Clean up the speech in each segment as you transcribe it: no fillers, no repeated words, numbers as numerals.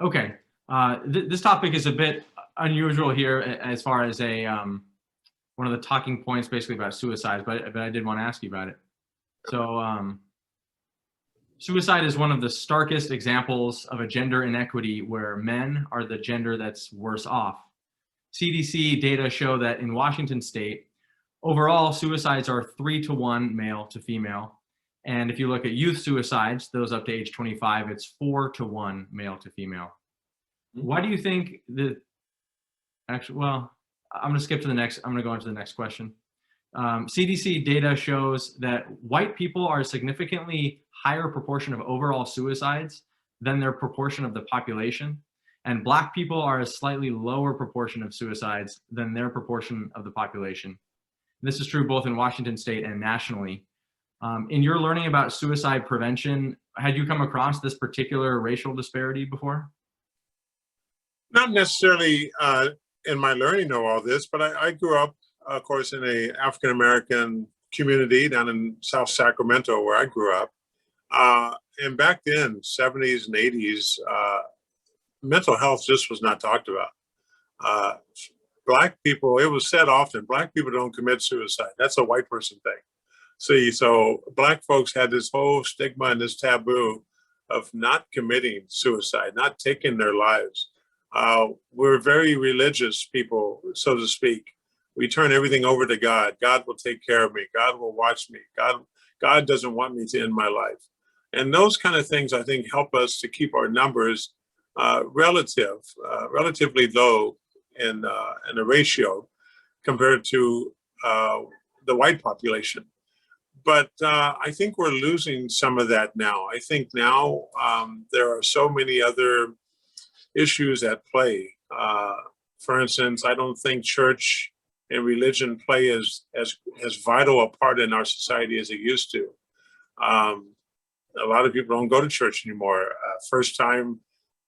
Okay. This topic is a bit unusual here as far as a one of the talking points basically about suicide, but I did want to ask you about it. So suicide is one of the starkest examples of a gender inequity where men are the gender that's worse off. CDC data show that in Washington state, overall suicides are 3-to-1 male to female. And if you look at youth suicides, those up to age 25, it's 4-to-1 male to female. Why do you think that actually, well, I'm going to skip to the next, I'm going to go into the next question. CDC data shows that white people are a significantly higher proportion of overall suicides than their proportion of the population. And Black people are a slightly lower proportion of suicides than their proportion of the population. This is true both in Washington state and nationally. In your learning about suicide prevention, had you come across this particular racial disparity before? Not necessarily in my learning of all this, but I grew up, of course, in a African-American community down in South Sacramento where I grew up. And back then, 70s and 80s, mental health just was not talked about. Black people, it was said often, Black people don't commit suicide. That's a white person thing. See, so Black folks had this whole stigma and this taboo of not committing suicide, not taking their lives. We're very religious people, so to speak. We turn everything over to God. God will take care of me. God will watch me. God doesn't want me to end my life. And those kind of things, I think, help us to keep our numbers relatively low in a ratio compared to the white population. But I think we're losing some of that now. I think now there are so many other issues at play. For instance, I don't think church and religion play as vital a part in our society as it used to. A lot of people don't go to church anymore. First time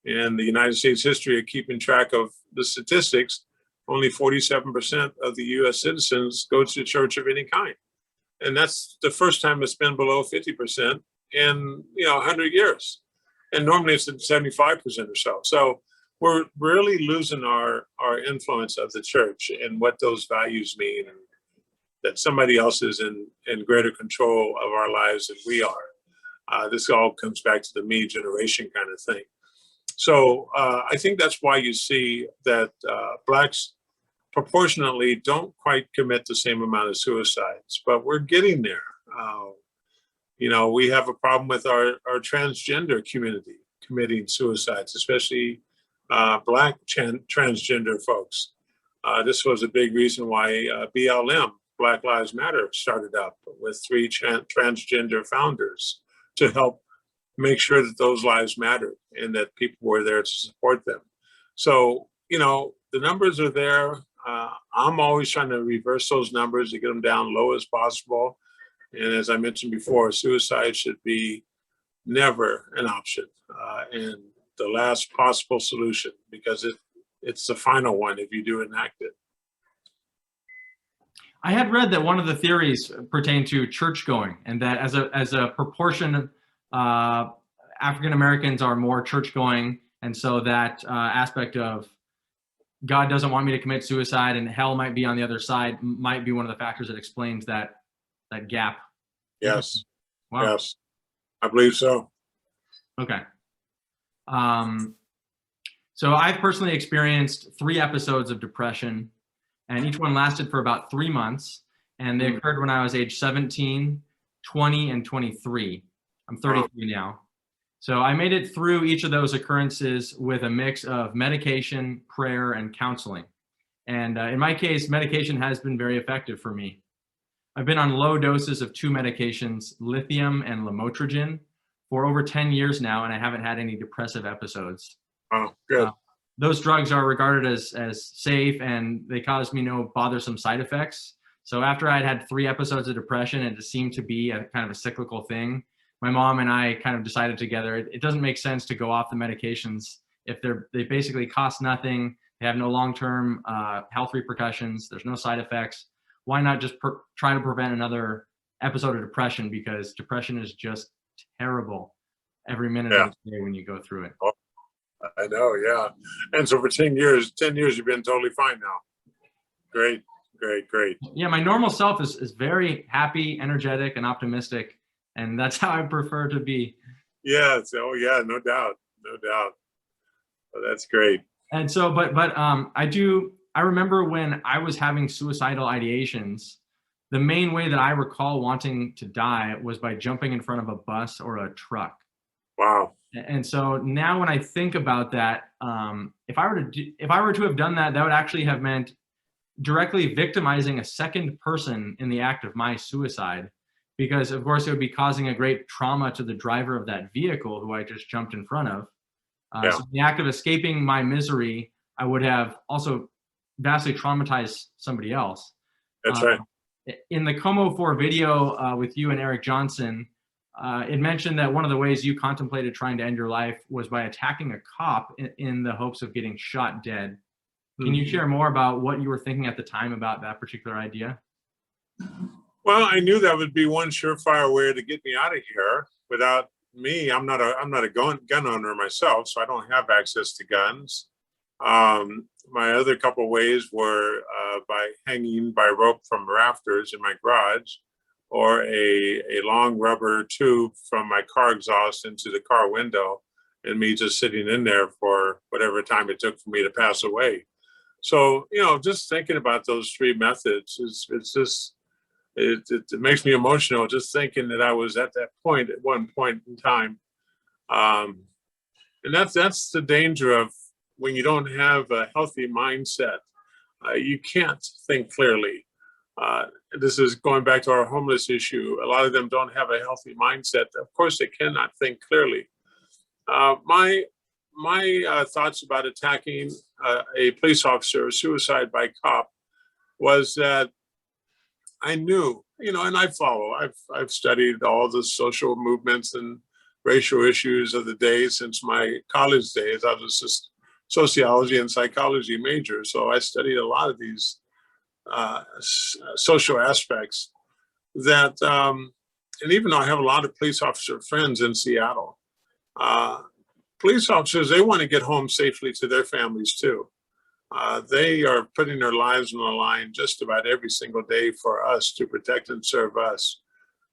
in the United States history of keeping track of the statistics, only 47% of the US citizens go to church of any kind. And that's the first time it's been below 50% in 100 years. And normally it's at 75% or so. So we're really losing our influence of the church and what those values mean, and that somebody else is in greater control of our lives than we are. This all comes back to the me generation kind of thing. So I think that's why you see that Blacks proportionately don't quite commit the same amount of suicides, but we're getting there. We have a problem with our transgender community committing suicides, especially Black transgender folks. This was a big reason why BLM, Black Lives Matter, started up with 3 transgender founders to help make sure that those lives mattered and that people were there to support them. So, the numbers are there. I'm always trying to reverse those numbers to get them down low as possible. And as I mentioned before, suicide should be never an option and the last possible solution, because it's the final one if you do enact it. I had read that one of the theories pertained to church going, and that as a proportion, African Americans are more church going, and so that aspect of God doesn't want me to commit suicide and hell might be on the other side might be one of the factors that explains that gap. Yes. Wow. Yes, I believe so. Okay. So I've personally experienced 3 episodes of depression, and each one lasted for about 3 months, and they occurred when I was age 17, 20, and 23. I'm 33 now. So I made it through each of those occurrences with a mix of medication, prayer, and counseling. And in my case, medication has been very effective for me. I've been on low doses of 2 medications, lithium and lamotrigine, for over 10 years now, and I haven't had any depressive episodes. Oh, good. Those drugs are regarded as safe, and they cause me no bothersome side effects. So after I'd had 3 episodes of depression, and it seemed to be a kind of a cyclical thing, my mom and I kind of decided together, it doesn't make sense to go off the medications if they basically cost nothing, they have no long-term health repercussions, there's no side effects. Why not just try to prevent another episode of depression, because depression is just terrible every minute of the day when you go through it. I know, yeah. And so for 10 years, you've been totally fine now. Great, great, great. Yeah, my normal self is very happy, energetic, and optimistic, and that's how I prefer to be. Yeah, oh yeah, no doubt, no doubt. Oh, that's great. And so, I remember when I was having suicidal ideations, the main way that I recall wanting to die was by jumping in front of a bus or a truck. Wow. And so now when I think about that, if I were to have done that, that would actually have meant directly victimizing a second person in the act of my suicide, because of course it would be causing a great trauma to the driver of that vehicle who I just jumped in front of. Yeah, So in the act of escaping my misery, I would have also vastly traumatized somebody else. that's Uh, right. in the Como 4 video with you and Eric Johnson, it mentioned that one of the ways you contemplated trying to end your life was by attacking a cop in the hopes of getting shot dead. Can you share more about what you were thinking at the time about that particular idea? Well, I knew that would be one surefire way to get me out of here. Without me, I'm not a gun owner myself, so I don't have access to guns. My other couple ways were by hanging by rope from rafters in my garage, or a long rubber tube from my car exhaust into the car window, and me just sitting in there for whatever time it took for me to pass away. So, just thinking about those three methods it makes me emotional just thinking that I was at that point at one point in time. Um, and that's the danger of when you don't have a healthy mindset. You can't think clearly. This is going back to our homeless issue. A lot of them don't have a healthy mindset. Of course, they cannot think clearly. My thoughts about attacking a police officer, suicide by cop, was that I knew, and I've studied all the social movements and racial issues of the day since my college days. I was a sociology and psychology major, so I studied a lot of these social aspects that, and even though I have a lot of police officer friends in Seattle, police officers, they want to get home safely to their families too. They are putting their lives on the line just about every single day for us to protect and serve us.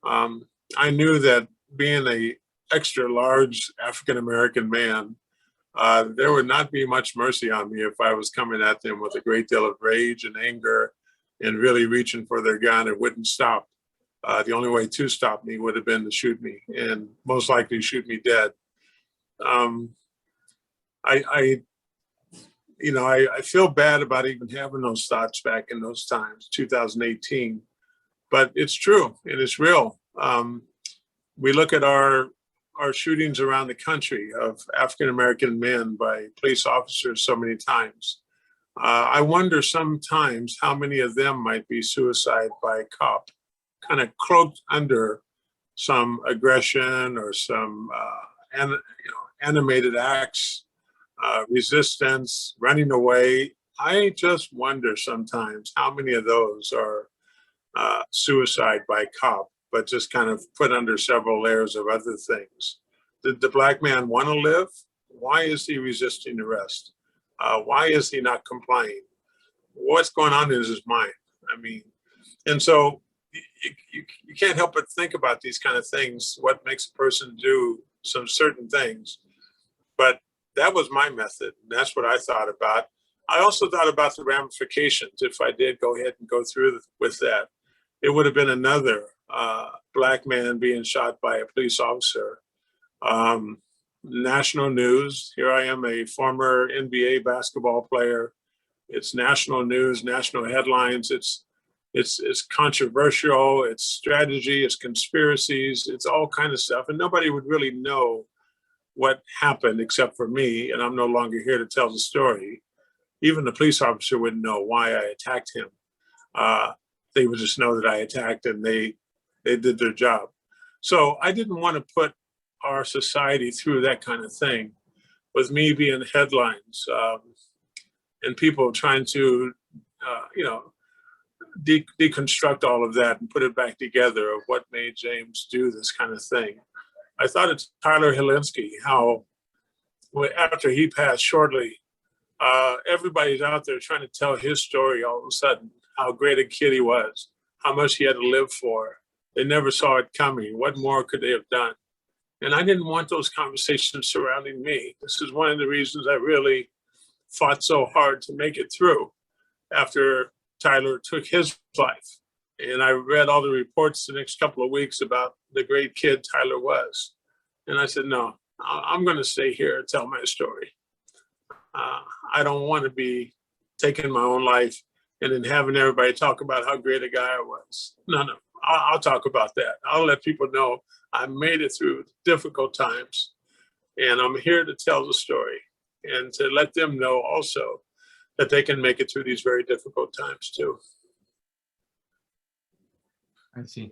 I knew that being a extra large African-American man, there would not be much mercy on me if I was coming at them with a great deal of rage and anger and really reaching for their gun. It wouldn't stop. The only way to stop me would have been to shoot me, and most likely shoot me dead. I feel bad about even having those thoughts back in those times, 2018, but it's true and it's real. We look at our shootings around the country of African-American men by police officers so many times. I wonder sometimes how many of them might be suicide by a cop, kind of cloaked under some aggression or some animated acts, resistance, running away. I just wonder sometimes how many of those are suicide by cop, but just kind of put under several layers of other things. Did the Black man want to live? Why is he resisting arrest? Why is he not complying? What's going on in his mind? I mean, and so you can't help but think about these kind of things, what makes a person do some certain things. But that was my method, and that's what I thought about. I also thought about the ramifications. If I did go ahead and go through with that, it would have been another Black man being shot by a police officer. National news. Here I am, a former NBA basketball player. It's national news, national headlines. It's controversial. It's strategy. It's conspiracies. It's all kind of stuff, and nobody would really know what happened except for me, and I'm no longer here to tell the story. Even the police officer wouldn't know why I attacked him. They would just know that I attacked, and they did their job. So I didn't want to put our society through that kind of thing with me being headlines and people trying to, deconstruct all of that and put it back together of what made James do this kind of thing. I thought it's Tyler Helinski, how after he passed shortly, everybody's out there trying to tell his story all of a sudden, how great a kid he was, how much he had to live for. They never saw it coming. What more could they have done? And I didn't want those conversations surrounding me. This is one of the reasons I really fought so hard to make it through after Tyler took his life. And I read all the reports the next couple of weeks about the great kid Tyler was. And I said, no, I'm going to stay here and tell my story. I don't want to be taking my own life and then having everybody talk about how great a guy I was. No, I'll talk about that. I'll let people know I made it through difficult times, and I'm here to tell the story and to let them know also that they can make it through these very difficult times too. I see.